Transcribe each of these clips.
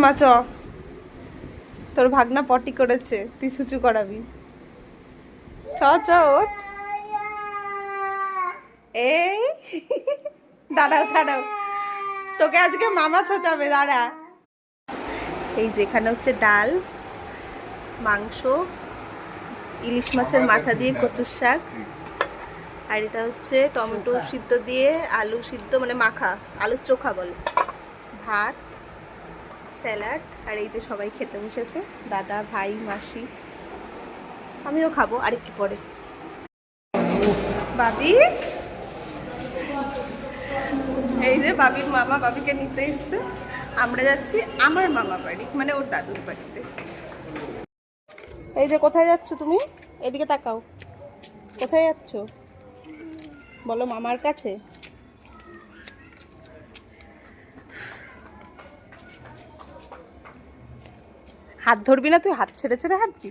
মা চ, তোর ভাগনা পটি করেছে, তুই সুচু করাবি। চ চ ওঠ। এই দাঁড়াও দাঁড়াও, তোকে আজকে মামা ছোচাবে, দাঁড়া। এই যেখানে হচ্ছে ডাল, মাংস, ইলিশ মাছের মাথা দিয়ে কচুর শাক, আর এটা হচ্ছে টমেটো সিদ্ধ দিয়ে আলু সিদ্ধ মানে মাখা, আলুর চোখা বলে, ভাত, স্যালাড। আর এই যে সবাই খেতে বসেছে, দাদা, ভাই, মাসি, আমিও খাবো আরেকটু পরে। বাবি, এই যে বাবির মামা বাবিকে নিতে এসছে। আমরা যাচ্ছি আমার মামা বাড়ি, মানে ওর দাদুর বাড়িতে। এই যে কোথায় যাচ্ছ তুমি? এদিকে তাকাও, কোথায় যাচ্ছ বলো? মামার কাছে। হাত ধরবি না তুই? হাত ছেড়ে ছেড়ে হাঁটবি?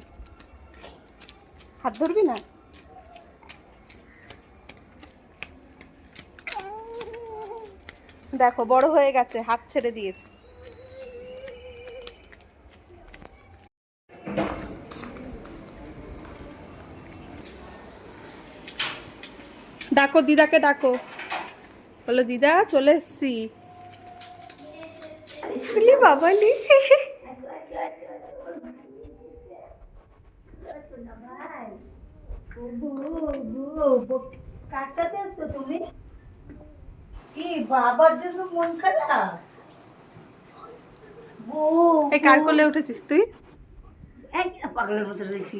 হাত ধরবি না? দেখো বড় হয়ে গেছে, হাত ছেড়ে দিয়েছে। ডাকো দিদাকে, ডাকো, বলো দিদা চলে এসছি। বাবালি তুমি কি বাবার জন্য মন খারাপ? এই কার কোলে উঠেছিস তুই? পাগলের মতো রয়েছি।